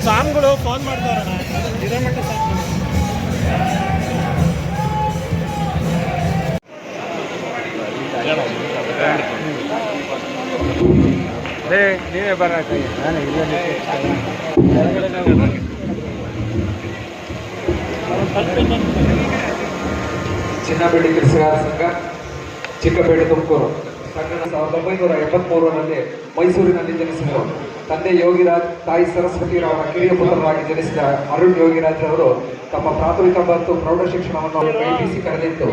ಸ್ವಾಮಿಗಳು ಫೋನ್ ಮಾಡ್ತಾರಣ್ಣ ಇದೇ ಮಟ್ಟ ನೀವೇ ಬರಕ್ಕೆ ನಾನು ಚಿನ್ನಬೇಡಿ ಕೃಷಿಗಾರ ಸಂಘ ಚಿಕ್ಕಪೇಟೆ ತುಮಕೂರು ಸಂಘದ 1973ರಲ್ಲಿ ಮೈಸೂರಿನಲ್ಲಿ ಜನಿಸಿದರು. ತಂದೆ ಯೋಗಿರಾಜ್, ತಾಯಿ ಸರಸ್ವತಿರವರ ಕಿರಿಯ ಪುತ್ರರಾಗಿ ಜನಿಸಿದ ಅರುಣ್ ಯೋಗಿರಾಜ್ ಅವರು ತಮ್ಮ ಪ್ರಾಥಮಿಕ ಮತ್ತು ಪ್ರೌಢ ಶಿಕ್ಷಣವನ್ನು ಕೈಬೀಸಿ ಕರೆದಿತ್ತು.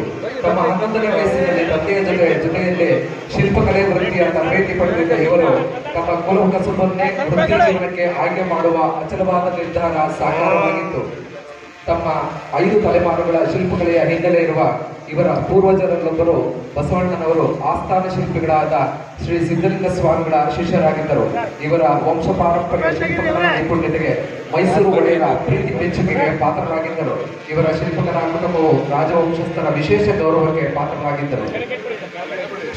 ತಮ್ಮ 11ನೇ ವಯಸ್ಸಿನಲ್ಲಿ ತಂದೆಯ ಜೊತೆಯಲ್ಲಿ ಶಿಲ್ಪಕಲೆ ವೃತ್ತಿಯ ತರಬೇತಿ ಪಡೆದಿದ್ದ ಇವರು ತಮ್ಮ ಕುಲ ಕಸುಬನ್ನೇ ವೃತ್ತಿ ಜೀವನಕ್ಕೆ ಆಯ್ಕೆ ಮಾಡುವ ಅಚಲವಾದ ನಿರ್ಧಾರ ಸಾಕಾರವಾಗಿತ್ತು. ತಮ್ಮ 5 ತಲೆಮಾರುಗಳ ಶಿಲ್ಪಕಲೆಯ ಹಿನ್ನೆಲೆ ಇರುವ ಇವರ ಪೂರ್ವಜರಲ್ಲೊಬ್ಬರು ಬಸವಣ್ಣನವರು ಆಸ್ಥಾನ ಶಿಲ್ಪಿಗಳಾದ ಶ್ರೀ ಸಿದ್ಧಲಿಂಗ ಸ್ವಾಮಿಗಳ ಶಿಷ್ಯರಾಗಿದ್ದರು. ಇವರ ವಂಶ ಪಾರಂಪರ್ಯ ಶಿಲ್ಪಕಲಾ ನೈಪುಣ್ಯತೆಗೆ ಮೈಸೂರು ಒಡೆಯರ ಪ್ರೀತಿ ಮೆಚ್ಚುಗೆಗೆ ಪಾತ್ರರಾಗಿದ್ದರು. ಇವರ ಶಿಲ್ಪಕಲಾ ಕುಟುಂಬವು ರಾಜವಂಶಸ್ಥರ ವಿಶೇಷ ಗೌರವಕ್ಕೆ ಪಾತ್ರರಾಗಿದ್ದರು.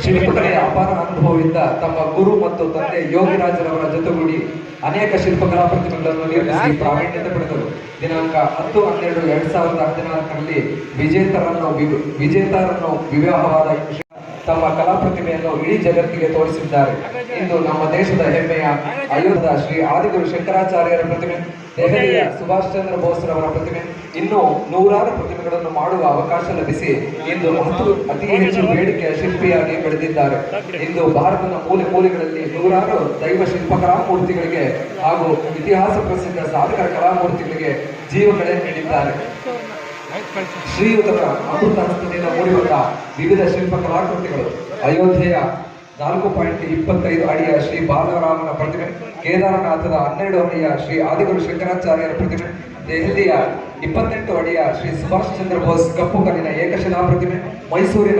ಶಿಲ್ಪಕಲೆಯ ಅಪಾರ ಅನುಭವದಿಂದ ತಮ್ಮ ಗುರು ಮತ್ತು ತಂದೆ ಯೋಗಿರಾಜರವರ ಜೊತೆಗೂಡಿ ಅನೇಕ ಶಿಲ್ಪಕಲಾ ಪ್ರತಿಮೆಗಳನ್ನು ನಿರ್ಮಿಸಿ ಪ್ರಾವೀಣ್ಯತೆ ಪಡೆದರು. ದಿನಾಂಕ 10-12-2014ರಲ್ಲಿ ವಿಜೇತರನ್ನು ವಿವಾಹವಾದ ತಮ್ಮ ಕಲಾ ಪ್ರತಿಮೆಯನ್ನು ಇಡೀ ಜಗತ್ತಿಗೆ ತೋರಿಸಿದ್ದಾರೆ. ಇಂದು ನಮ್ಮ ದೇಶದ ಹೆಮ್ಮೆಯ ಅಯೋಧ್ಯದ ಶ್ರೀ ಆದಿಗುರು ಶಂಕರಾಚಾರ್ಯರ ಪ್ರತಿಮೆ, ದೆಹಲಿಯ ಸುಭಾಷ್ ಚಂದ್ರ ಬೋಸ್ರವರ ಪ್ರತಿಮೆ, ಇನ್ನೂ ನೂರಾರು ಪ್ರತಿಮೆಗಳನ್ನು ಮಾಡುವ ಅವಕಾಶ ಲಭಿಸಿ ಇಂದು ಅತಿ ಹೆಚ್ಚು ಬೇಡಿಕೆಯ ಶಿಲ್ಪಿಯಾಗಿ ಬೆಳೆದಿದ್ದಾರೆ. ಇಂದು ಭಾರತದ ಮೂಲೆ ಮೂಲೆಗಳಲ್ಲಿ ನೂರಾರು ದೈವ ಶಿಲ್ಪಕಲಾ ಮೂರ್ತಿಗಳಿಗೆ ಹಾಗೂ ಇತಿಹಾಸ ಪ್ರಸಿದ್ಧ ಸಾಧಕರ ಕಲಾಮೂರ್ತಿಗಳಿಗೆ ಜೀವಕಳೆ ನೀಡಿದ್ದಾರೆ. ಶ್ರೀಯುತರ ಅಮೃತ ಹಸ್ತದಿಂದ ಮೂಡಿಬಂದ ವಿವಿಧ ಶಿಲ್ಪಕಲಾಕೃತಿಗಳು: ಅಯೋಧ್ಯೆಯ 4.25 ಅಡಿಯ ಶ್ರೀ ಬಾಲರಾಮನ ಪ್ರತಿಮೆ, ಕೇದಾರನಾಥದ 12 ಅಡಿಯ ಶ್ರೀ ಆದಿಗುರು ಶಂಕರಾಚಾರ್ಯರ ಪ್ರತಿಮೆ, ದೆಹಲಿಯ 28 ಅಡಿಯ ಶ್ರೀ ಸುಭಾಷ್ ಚಂದ್ರ ಬೋಸ್ ಕಪ್ಪು ಕಲ್ಲಿನ ಏಕಶಿಲಾ ಪ್ರತಿಮೆ, ಮೈಸೂರಿನ